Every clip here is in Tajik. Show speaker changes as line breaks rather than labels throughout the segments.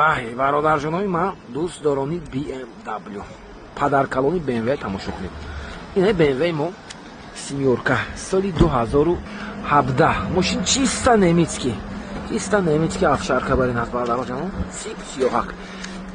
бай бародарҷонои ман дӯст дорони BMW падаркалони BMW тамошо кунед. Ин BMW мо семёрка соли 2017 мошин чиста немецки овчарка барин аст бародарҷонон сип сиёҳак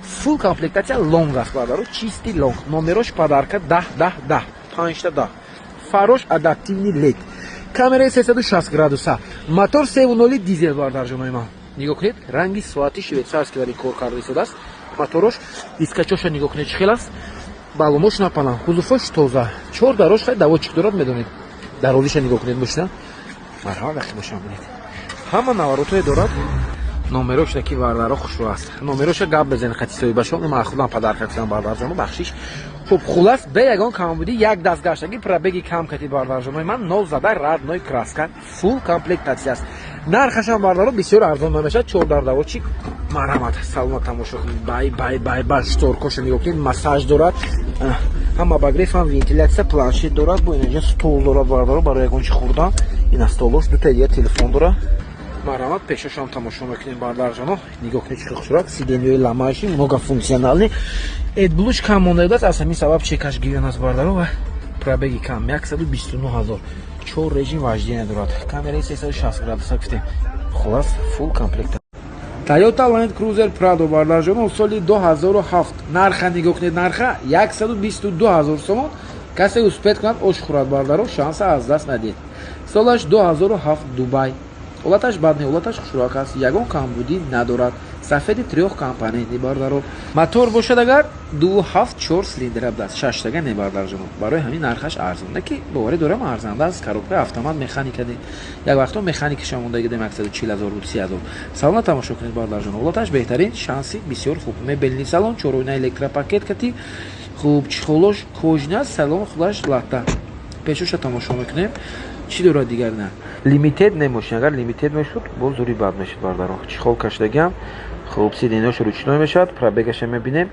фул комплектация лонг аст бардаро чисти лонг номерош падарка 10 5 фарош адаптивни лед камераи 360 градуса мотор 3.0 дизел бардарҷонои ман нигоҳ кунед ранги соати швейтсарский дар ин кор карда истодааст моторош дискачоша нигоҳ кунед чӣ хел аст баломош напалан ҳузуфош тоза 4 дарош хай давочик дорад медонед дарозиша нигоҳ кунед мошина марҳамат вақти бошам бинед ҳама наворотое дорад номероша ки бардаро хушро аст номероша гап безен хати соҳибашон ман худам падарка кардам бардарҷоно бахшиш хуб хулас бе ягон камбуди як дастгаштаги пробеги кам кати бардарҷонои ман нов зада радной краска фул комплектация аст нархашам бардаро бисёр арзон намешад 4 дар давочик марҳамат саломат тамошо кунед бай шторкоша нигоҳ кунед массаж дорад ҳама багрефам вентилятсия планшет дорад бо инҷа стол дорад бардаро барои ягон чи хурдан ин столош дута дига телефон дорад марҳамат пешашам тамошо мекунем бардарҷоно нигоҳ кунед чӣ хушрак сиденёи ламаиши многофунксионални эдблуч кам мондаааст аз ҳамин сабаб чекаш гирён аст бардаро ва пробеги кам 129 000 4 режим вождения дорад камераи 360 градуса гуфтем хулас фул комплект Toyota Land Cruiser Prado бардарҷоно соли 2007 нарха нигоҳ кунед нарха 122 000 сомон касе успед кунад ош хӯрад бардаро шанса аз даст надиҳед солаш 2007 Дубай ҳолаташ бад не ҳолаташ хушрак аст ягон камбудӣ надорад сафеди 3 компонентни бардаро мотор бошад агар 2.7-4 силиндра даст 6 тага не бардарҷоно барои ҳамин нархаш арзон не ки боварӣ дорам арзанда аст коробкаи автомат механика як вақто механикаша мондаги дем 140 000 30 000 салона тамошо кунед бардарҷоно ҳолаташ беҳтарин шанси бисёр хуб мебелни салон 4-ойна электропакет кати хуб чихолош кожина салон худаш латта пешоша тамошо мекунем чӣ дорад дигар на лимитед немошин агар лимитед мешуд боз зури бад мешуд бардаро чихол кашдагиам хуб сиденёш ручной мешад пробегаша мебинем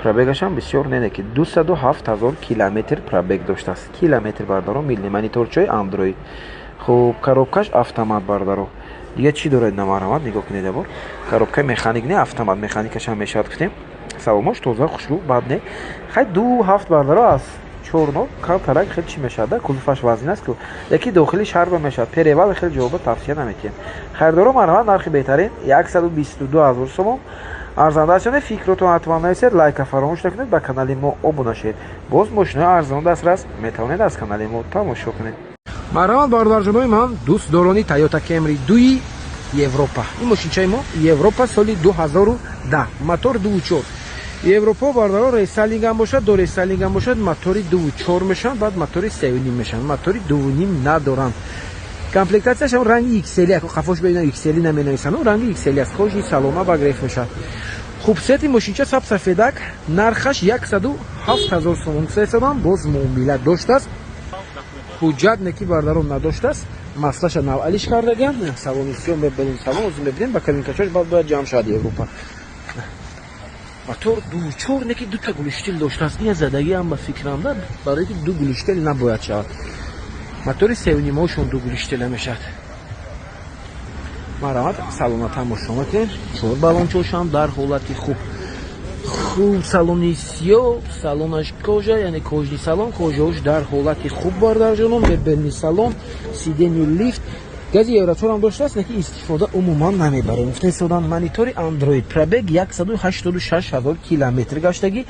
пробегашам бисёр не ки 207 000 километр пробег доштааст километр бардаро милли мониторчои андроид хуб коробкаш автомат бардаро дига чӣ дорад на марҳамат нигоҳ кунед ябор коробкаи механик не автомат механикашам мешавад гуфтем саломош тоза хушрӯ бад не хай 2.7 бардаро аст чорно калтарак хел чӣ мешавад кузуфаш вазин аст ку яки дохили шарба мешавад перевал хел ҷавоба тавсия наметиҳем хайрдоро марҳамат нархи беҳтарин 122 000 сомон арзандашане фикротон ҳатман нависед лайка фаромӯш накунед ба канали мо обуна шавед боз мошинаи арзон дастрас метавонед аз канали мо тамошо кунед марҳамат бародарҷонои ман дӯст дорони Toyota Camry 2 Европа ин мошинчаи мо Европа соли 2010 мотор 2.4 Европа бардаро рестайлингам бошад до рестайлингам бошад мотори 2.4 мешаванд баъд мотори 3.5 мешаванд мотори 2.5 надоранд комплектацияшам ранги XL як қафош бебина XL наменависанд ранги XL аст кожи салона ба греф мешавад хубсияти мошинча саб сафедак нархаш 107 000 сомон сесадан боз муомила доштааст ҳуҷҷат неки бардаро надоштааст маслаша навъалиш кардагиам салони сиёҳ мебинем салон озим мебинем ба калинкачош баъд бояд ҷамъ шавад Европа мотор 2.4 неки дута гулиштил доштааст ин задагиам ба фикрамда барои ки ду гулиштил набояд шавад мотори 3.5-шон ду гулиштила мешавад марҳамат салона тамошо мекунем чор балончошам дар ҳолати хуб салони сиёҳ салонаш кожа яъне кожни салон кожаош дар ҳолати хуб бардарҷонон мебелни салон сидени лифт гази еврочорам доштааст неки истифода умуман намебарем муфтаистодан монитори андроид пробег 186 000 километр гаштагӣ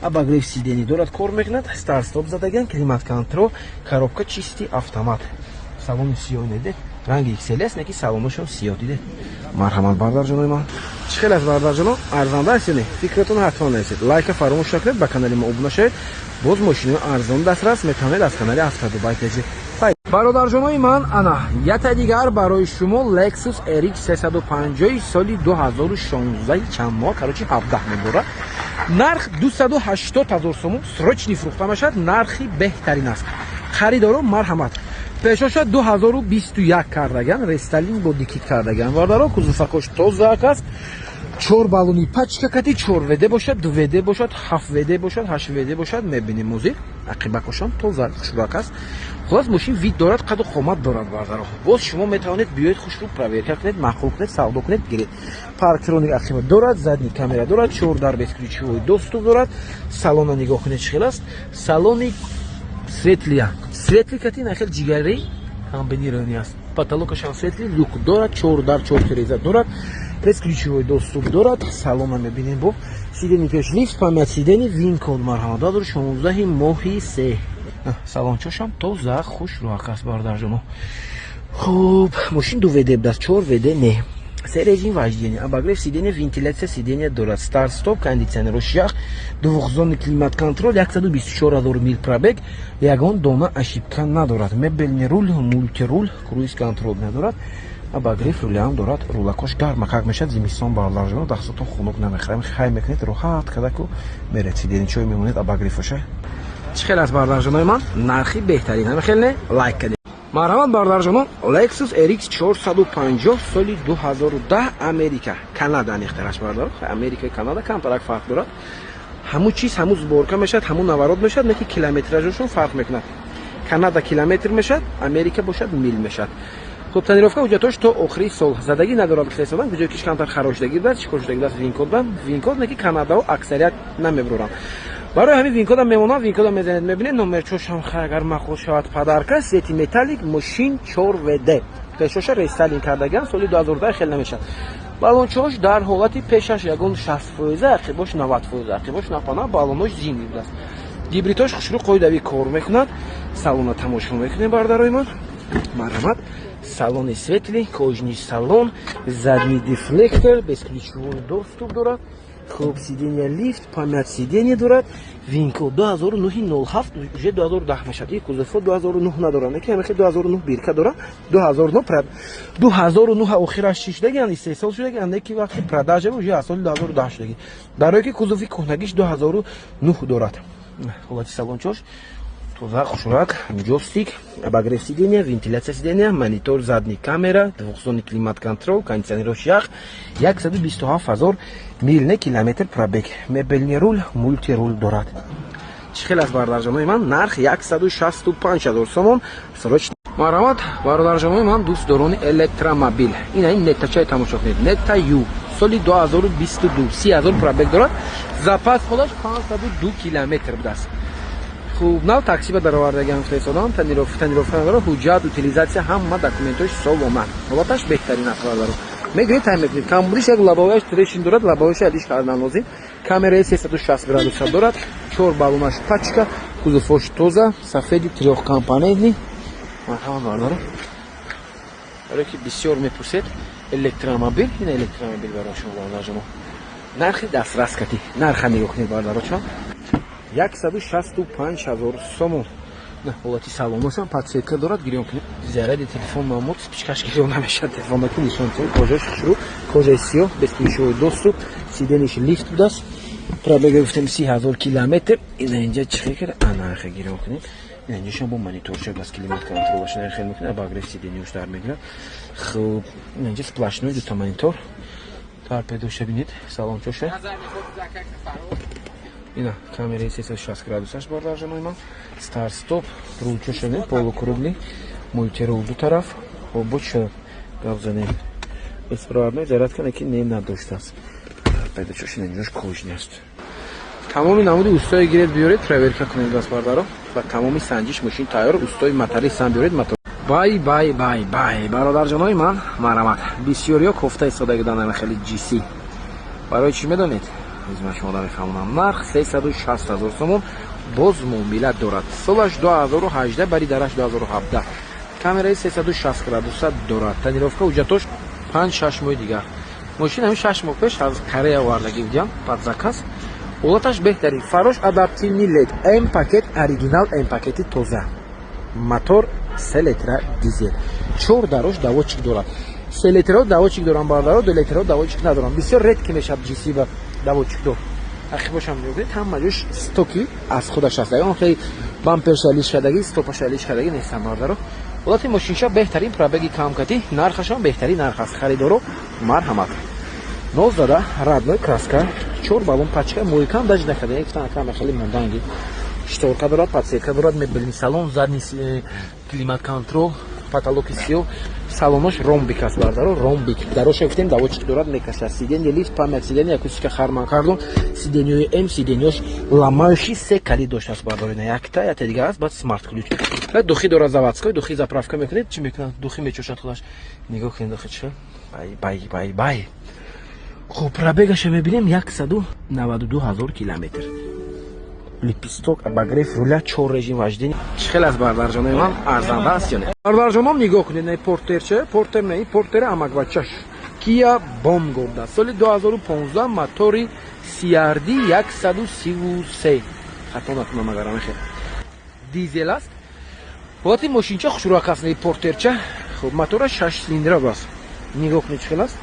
абагрев сидени дорад кор мекунад старстоп задагиам климат контрол коробка чисти автомат салони сиёҳ неде ранги XL аст неки салоношам сиёҳ диде марҳамат бардарҷонои ман чӣ хел аст бардарҷоно арзанда аст не фикратон ҳатман нависед лайка фаромӯш накунед ба канали мо обуна шавед боз мошинаи арзон дастрас метавонед аз канали Автодубай теҷед бародарҷонои ман ана ята дигар барои шумо Lexus RX 350 соли 2016 чанд моҳ карочи 17 мебора нарх 280 000 сомон срочни фурӯхта мешавад нархи беҳтарин аст харидоро марҳамат пешоша 2021 кардаган рестайлинг бо дикит кардаган бардаро кузуфакош тозаак аст 4 балони пачка кати 4 веде бошад 2 веде бошад 7 веде бошад 8 веде бошад мебинем музик ақибакошам тоза хушрак аст خلاص ماشین وید دارد، قد و قامت دارد بردارو. باز شما میتوانید بیاید خوش رو پرویرکا کنید، مخلوق کنید، سودا کنید، گیرید. پارکترونیک اخیمه دارد، زدنی کامera دارد، 4 در безключевой доступ دارد. салона نگاه کنید چه است. салони светлия. светлий кати нахел جیگری комбинированный است. потолокش هم светлый, люк دارد, 4 در 4 تریزه دارد. безключевой доступ دارد. салона میبینید با сидени пеш лифт, память сидени, винкод марҳамат дадур 16 моҳи 3. салончошам тоза хуш роҳак аст бардарҷоно. хуб, мошин 2 вд даст, 4 вд не. се режим вождения, обогрев сидения, вентиляция сидения дорад, старт стоп, кондиционер шах, двухзонный климат контроль, 124 000 мил пробег, ягон дона ошибка надорад, мебельный руль, мультируль, круиз контроль надорад. обогрев руля ҳам дорад, рулакош гарма, как мешад зимистон барларҷоно дахсотон хунук намехрам, хай мекунед роҳат кадаку меред сидени чой мемонед обогревоша. чӣ хел аст бардарҷонои ман? нархи беҳтарин, ҳама хел не лайк кадед. марҳамат бардарҷонон, Lexus RX 450 соли 2010 Америка, Канада анехтараш бардар. Америка и Канада камтарак фарқ дорад. ҳамун чиз ҳамун сборка мешад, ҳамун наворот мешад, неки километражашон фарқ мекунад. Канада километр мешад, Америка бошад мил мешад. خب تنیروفکا اوجاتوش تا آخری سال زدگی ندارد خیسادن گویا کیش کمتر خراشدگی داشت چیکار شده است وینکود نکی کانادا و اکثریت نمیبرورن برای همین وینکود هم میمونن وینکود هم میزنید میبینید نمبر چوش هم اگر مخول شود پدرکا سیتی متالیک ماشین 4 وD پیشش ریستالینگ کردگان سال 2010 خیلی نمیشد بالونچوش در حالتی پیشش یگون 60% عقبش 90% عقبش نپانا بالونش زیمی است گیبریتاش خوشرو قویدوی کار میکند салона тамошо میکنیم بردارای من مرحمت салони светлый, кожаный салон, задний дефлектор, безключевой доступ дорад, хуб сиденья лифт, память сиденья дорад, винкод 2009-07 уже 2010 мешад, и кузов 2009 надорад, неки ҳамихи 2009 бирка дорад, 2009 прад 2009 охираш шишдаган, истеҳсол шудаган, неки вақти продажа уже аз соли 2010 шудаган, дарое ки кузови кӯҳнагиш 2009 дорад. Ҳолати салончош тоза хушрак, джойстик, обогрев сидения, вентиляция сидения, монитор задней камера, двухзонный климат контроль, кондиционер шах, 127 000 мил не километр пробег, мебельный руль, мультируль дорад. чӣ хел аст бародарҷонои ман? нарх 165 000 сомон срочно. марҳамат бародарҷонои ман дӯстдорони электромобил, ин неттачаи тамошо кунед, нетта ю соли 2022 30 000 пробег дорад, запас холаш 502 километр будааст. خب ناو تاکسی به درآوردگان فرستادم تنیروفکا داره حجت утилизация ҳама документош соломат ҳолаташ беҳтарин ахвар дاره мегиред тайм мекунед камбуриш як лабоваш трешин дорад лабоваш адиш кардан лозим камераи 360 градуса дорад 4 балонаш пачка кузовош тоза сафеди трехкомпонентный марҳамат бардоро барое ки бисёр мепурсед электромобил ин электромобил барои шумо бародарҷоно нархи дастрас кати нарха нигоҳ кунед бародарочон 165 000 сомон. На ҳолати салоношам подсветка дорад, гирён кунед. Заряди телефон маъмул спичкаш гирён намешад. Телефондаки нишончаи кожааш хушрӯ, кожаи сиёҳ, безключевой доступ, сидениш лифт будааст. Пробега гуфтем 30 000 километр. Ина инҷа чӣ хел кард? Анарха гирён кунед. Ина инҷашам бо мониторчак аст, климат контролаш хел мекунад, обогрев сидениёш дар мегирад. Хуб, ина инҷа сплашной дута монитор. Торпедоша бинед, салончоша. ина камераи 360 градусаш бардарҷонои ман старт стоп рулчошане полукруглый мультирул ду тараф бо чӣ гап занем беспроводной зарядка неки не надоштааст пайдачошин инҷош кӯжни аст тамоми намуди устои гиред биёред проверка кунед аст бардаро ва тамоми санҷиш мошин тайёр устои моторист ҳам биёред мотор бай бародарҷонои ман марҳамат бисёриё кофта истодагиданами хеле ҷиси барои чӣ медонед хизмат шумо дар мефаҳмонам нарх 360 000 сомон боз муомила дорад солаш 2018 баридараш 2017 камераи 360 градуса дорад тонировка ҳуҷҷатош 5-6 моҳи дигар мошин ҳамин 6 моҳ пеш аз Корея овардагӣ будям под заказ ҳолаташ беҳтарин фарош адаптивни лед М пакет оригинал М пакети тоза мотор 3 литра дизел 4 дарош давочик дорад 3 литраҳо давочик дорам бардаро 2 литраҳо давочик надорам бисёр редки мешавад ҷиси ва давочик дор ахи бошам меёбед ҳама ҷош стоки аз худаш аст ягон хеле бамперша лиш кардагӣ стопаша лиш кардагӣ нестам бардаро ҳолати мошинша беҳтарин пробеги камкатӣ нархашам беҳтарин нарх аст харидоро марҳамат ноз дада радной краска 4 балон пачка муҳикам даж накарда як тана кама хеле монданги шторка дорад, подсветка дорад, мебельный салон, задний климат-контроль, потолок сиё. Салонош ромбик аст бардаро, ромбик. Дароша гуфтем давочки дорад мекашад. Сиденье лифт, память сиденье, акустика харман кардон, сиденье М, сиденьёш ламающий се кали доштаст бардаро. Якта, я дигар аст, баъд смарт ключ. Баъд духи дорад заводской, духи заправка мекунед, чӣ мекунад? Духи мечошад худаш. Нигоҳ кунед духи чӣ? Бай. Хуб, пробегаша мебинем 192,000 километр. Лепесток, обогрев руля, 4 режим вождения. Чхел аст бардарҷонои ман, арзанда аст ё не? Бардарҷонон нигоҳ кунед, не портерче, портер не, портер амаквачаш. Kia Bomgorda, соли 2015, мотори CRD 133. Хато накунам агарам хел. Дизел аст. Вот ин мошинча хушрӯак аст, не портерче. Хуб, мотора 6 цилиндра аст. Нигоҳ кунед чхел аст.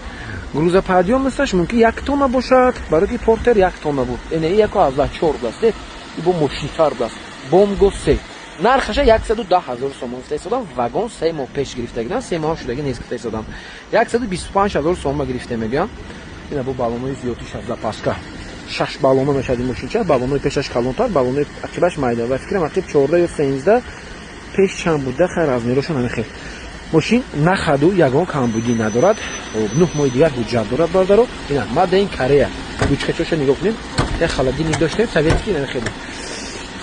Грузоподъёмносташ мумкин 1 тонна бошад, барои ки портер 1 тонна буд. Эне 1,4 аст. Ибо мошинтар аст. Бомго 3. Нархаша 110,000 сомон фрестодам, вагон 3 моҳ пеш гирифта гирам, 3 моҳ шудаги нест фрестодам. 125,000 сомон гирифта мегӯям. Ина бо баллонои зиёдиш аз запаска. 6 баллона мешад ин мошинча, баллонои пешаш калонтар, баллонои акибаш майда. Ва фикрам акиб 14 ё 13 пеш чанд буда, хай размерошон ҳамин хел. Мошин на хаду ягон камбудӣ надорад. 9 моҳи дигар ҳуҷҷат дорад бардаро. Ина Made Korea. Ручкачоша нигоҳ кунед. Я холодильник доштем, советский ин хел.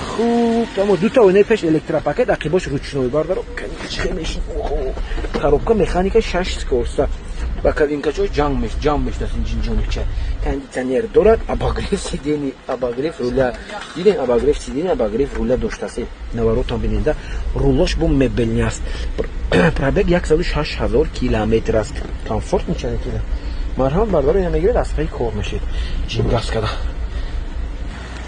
Хуб, тамо дута ойнаи пеш электропакет, ақибош ручной бардаро. Каничка мешин. Коробка механика 6 скоростта. Ба кабинкачош ҷанг мешдаст ин ҷинҷонича. Кондитсионер дорад, обогрев сидений, обогрев руля. Дидем обогрев сидений, обогрев руля доштаст. Наворотон бинеда, рулош бо мебелни аст. Пробег 106,000 километр аст. Комфорт ничане кида. Марҳамат бардаро ина мегиред, аз паи кор мешед. Ҷингас када.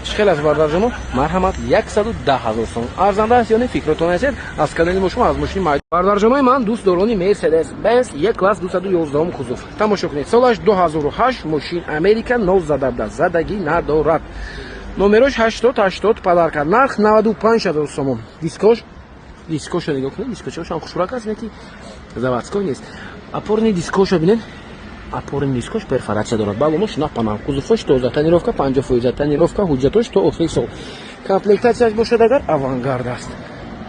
Чхел аст бардарҷоно? Марҳамат 110,000 сом. Арзанда аст ё не? Фикротон ҳастед? Аз канали мо шумо аз мошини майд. Бардарҷонои ман дӯстдорони Mercedes Benz Е-класс 211 кузов. Тамошо кунед. Солаш 2008, мошин Америка, нов задада, задагӣ надорад. Номерош 8080 подарка. Нарх 95,000 сомон. Дискош нигоҳ кунед. Дискошам хушрак аст, неки заводской нест. Опорни дискоша бинед. Опорный дискош перфорация дорад. Баллонош напанам. Кузовош тоза, тонировка 50%, тонировка ҳуҷҷатош то охири сол. Комплектацияш бошад агар авангард аст.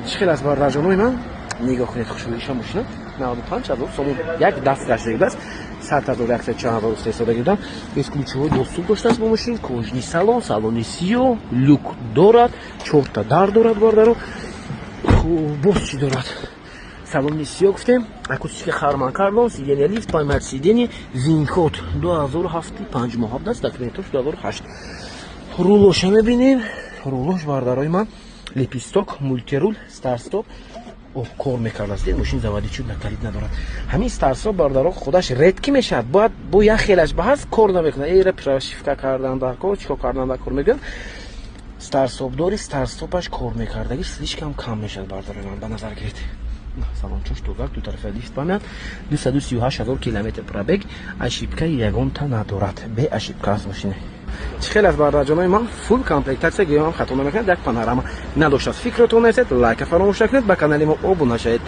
Чхел аст бардарҷонои ман? Нигоҳ кунед хушрӯиша мошина. 95,000 сомон. Як даст гашдагаст. 100,140,000 фрестода гирдам. Без ключовой доступ доштааст бо мошин. Кожни салон, салони сиё, люк дорад, 4 та дар дорад бардаро. Боз чӣ дорад? Салони сиё гуфтем, акустика харман кардон, сиденье лифт, поймач сиденье, винкод 2007 5 моҳ даст, документош 2008. Рулоша мебинем, рулош бардарои ман, леписток, мультирул, старстоп, кор мекардаст, мошин заводичу накалид надорад. Ҳамин старстоп бардаро худаш редки мешавад, бояд бо як хелаш баҳаст кор намекунад, эра прошивка кардан дар кор, чико кардан дар кор мегӯям. Старстоп дори, старстопаш кор мекардаги слишкам кам мешавад бардарои ман, ба назар гиред. Салончош тозак, ду тарафа лифт памят, 238,000 километр пробег, ошибка ягонта надорад, бе ошибка аст мошина. Чхел аст бардарҷонои ман? Фул комплектация гӯям хато намекунад, як панорама надоштааст. Фикротон ҳастед, лайка фаромӯш накунед, ба канали мо обуна шавед.